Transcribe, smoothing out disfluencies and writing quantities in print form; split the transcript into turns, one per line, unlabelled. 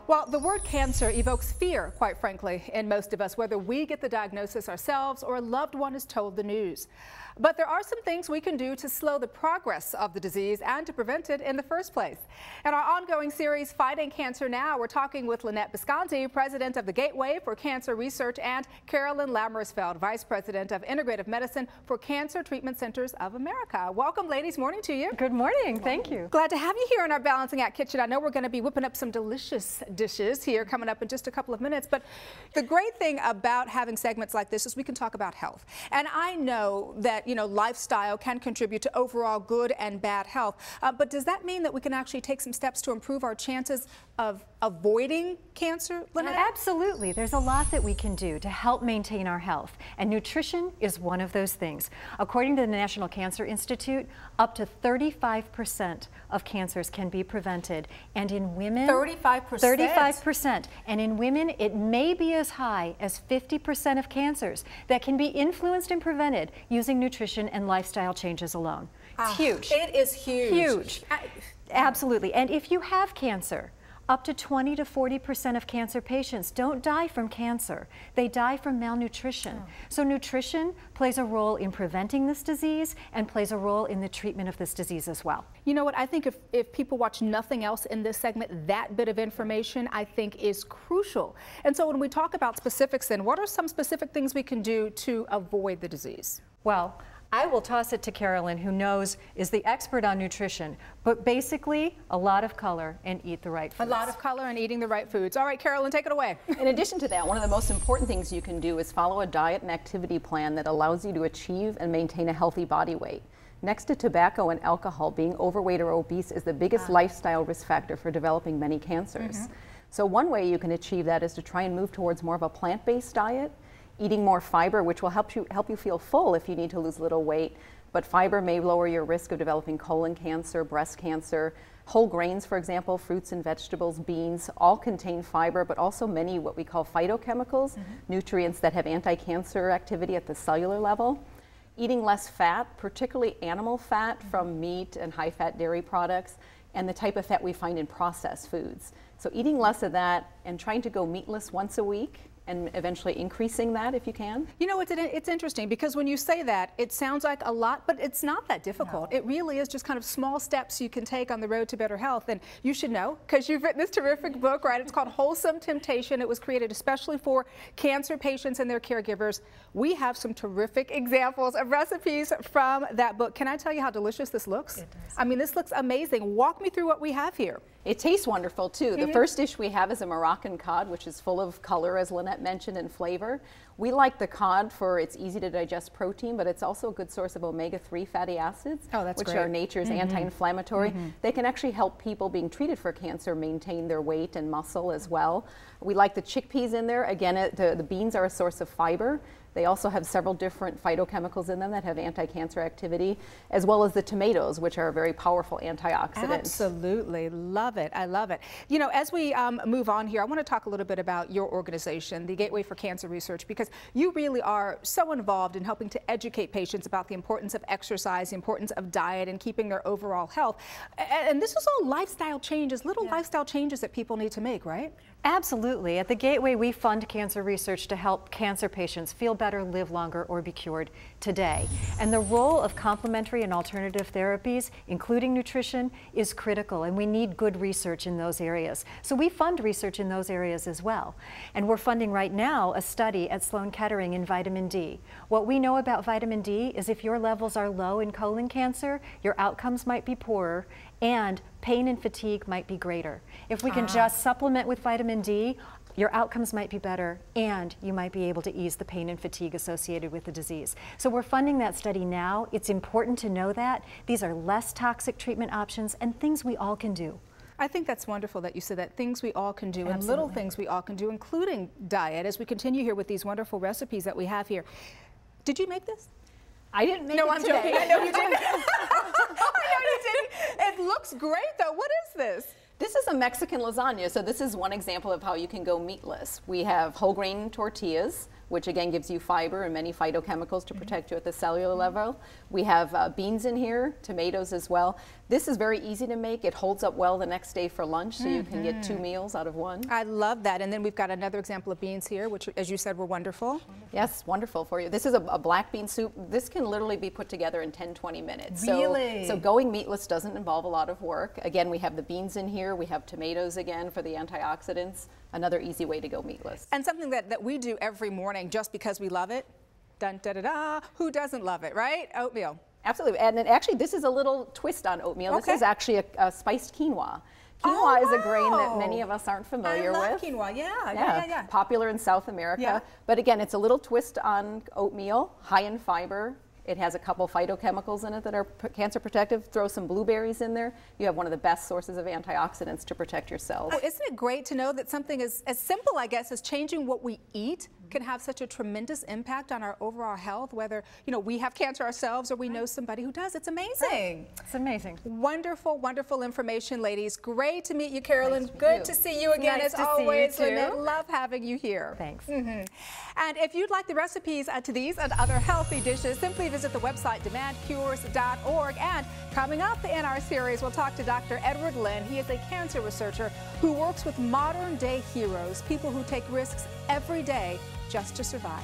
Well, the word cancer evokes fear, quite frankly, in most of us, whether we get the diagnosis ourselves or a loved one is told the news. But there are some things we can do to slow the progress of the disease and to prevent it in the first place. In our ongoing series, Fighting Cancer Now, we're talking with Lynette Bisconti, president of the Gateway for Cancer Research, and Carolyn Lammersfeld, vice president of Integrative Medicine for Cancer Treatment Centers of America. Welcome, ladies. Morning to you.
Good morning. Thank you.
Glad to have you here in our Balancing Act kitchen. I know we're going to be whipping up some delicious dishes here coming up in just a couple of minutes, but the great thing about having segments like this is we can talk about health. And I know that, you know, lifestyle can contribute to overall good and bad health, but does that mean that we can actually take some steps to improve our chances of avoiding cancer, Lynette?
Absolutely. There's a lot that we can do to help maintain our health, and nutrition is one of those things. According to the National Cancer Institute, up to 35% of cancers can be prevented, and in women
35%.
35%, and in women it may be as high as 50% of cancers that can be influenced and prevented using nutrition and lifestyle changes alone. It's huge.
It is huge.
Huge. Absolutely. And if you have cancer, up to 20 to 40% of cancer patients don't die from cancer. They die from malnutrition. So nutrition plays a role in preventing this disease and plays a role in the treatment of this disease as well.
You know what, I think if people watch nothing else in this segment, that bit of information I think is crucial. And so when we talk about specifics then, what are some specific things we can do to avoid the disease?
Well, I will toss it to Carolyn, who is the expert on nutrition, but basically a lot of color and eat the right foods.
A lot of color and eating the right foods. All right, Carolyn, take it away.
In addition to that, one of the most important things you can do is follow a diet and activity plan that allows you to achieve and maintain a healthy body weight. Next to tobacco and alcohol, being overweight or obese is the biggest lifestyle risk factor for developing many cancers. So one way you can achieve that is to try and move towards more of a plant-based diet, eating more fiber, which will help you feel full if you need to lose a little weight. But fiber may lower your risk of developing colon cancer, breast cancer. Whole grains, for example, fruits and vegetables, beans, all contain fiber, but also many what we call phytochemicals, nutrients that have anti-cancer activity at the cellular level. Eating less fat, particularly animal fat from meat and high-fat dairy products, and the type of fat we find in processed foods. So eating less of that and trying to go meatless once a week, and eventually increasing that if you can.
You know, it's interesting because when you say that, it sounds like a lot, but it's not that difficult. No. It really is just kind of small steps you can take on the road to better health. And you should know, because you've written this terrific book, right? It's called Wholesome Temptation. It was created especially for cancer patients and their caregivers. We have some terrific examples of recipes from that book. Can I tell you how delicious this looks?
It does.
I mean, this looks amazing. Walk me through what we have here.
It tastes wonderful too. The first dish we have is a Moroccan cod, which is full of color, as Lynette mentioned, and flavor. We like the cod for its easy to digest protein, but it's also a good source of omega-3 fatty acids, which are nature's anti-inflammatory. They can actually help people being treated for cancer maintain their weight and muscle as well. We like the chickpeas in there. Again, the beans are a source of fiber. They also have several different phytochemicals in them that have anti-cancer activity, as well as the tomatoes, which are a very powerful antioxidant.
Absolutely. Love it. I love it. You know, as we move on here, I want to talk a little bit about your organization, the Gateway for Cancer Research, because you really are so involved in helping to educate patients about the importance of exercise, the importance of diet, and keeping their overall health. And this is all lifestyle changes, little lifestyle changes that people need to make, right?
Absolutely. At the Gateway, we fund cancer research to help cancer patients feel better, live longer, or be cured today. And the role of complementary and alternative therapies, including nutrition, is critical, and we need good research in those areas. So we fund research in those areas as well. And we're funding right now a study at Sloan Kettering in vitamin D. What we know about vitamin D is if your levels are low in colon cancer, your outcomes might be poorer, and pain and fatigue might be greater. If we can just supplement with vitamin D, your outcomes might be better, and you might be able to ease the pain and fatigue associated with the disease. So we're funding that study now. It's important to know that. These are less toxic treatment options and things we all can do.
I think that's wonderful that you said that, things we all can do, and little things we all can do, including diet, as we continue here with these wonderful recipes that we have here. Did you make this?
I didn't make it
I'm
today.
joking. I know you didn't. I know you didn't. It looks great, though. What is this?
This is a Mexican lasagna, so this is one example of how you can go meatless. We have whole grain tortillas, which again gives you fiber and many phytochemicals to protect you at the cellular level. We have beans in here, tomatoes as well. This is very easy to make. It holds up well the next day for lunch, so you can get 2 meals out of one.
I love that. And then we've got another example of beans here, which, as you said, were wonderful.
Yes, wonderful for you. This is a black bean soup. This can literally be put together in 10-20 minutes.
Really?
So going meatless doesn't involve a lot of work. Again, we have the beans in here. We have tomatoes again for the antioxidants. Another easy way to go meatless.
And something that we do every morning just because we love it. Dun, da, da, da. Who doesn't love it, right? Oatmeal.
Absolutely. And then actually, this is a little twist on oatmeal.
Okay.
This is actually a spiced quinoa. Quinoa is a grain that many of us aren't familiar with.
I love quinoa, yeah.
Popular in South America.
Yeah.
But again, it's a little twist on oatmeal, high in fiber. It has a couple phytochemicals in it that are cancer protective. Throw some blueberries in there. You have one of the best sources of antioxidants to protect your cells.
Oh, isn't it great to know that something as simple, I guess, as changing what we eat can have such a tremendous impact on our overall health, whether, we have cancer ourselves or we know somebody who does. It's amazing.
It's amazing.
Wonderful, wonderful information, ladies. Great to meet you, Carolyn.
Nice to meet
Good
you.
to see you again,
Nice
as
to see you
always.
too.
Lynette, love having you here.
Thanks.
And if you'd like the recipes to these and other healthy dishes, simply visit the website demandpgoress.org. And coming up in our series, we'll talk to Dr. Edward Lynn. He is a cancer researcher who works with modern day heroes, people who take risks every day just to survive.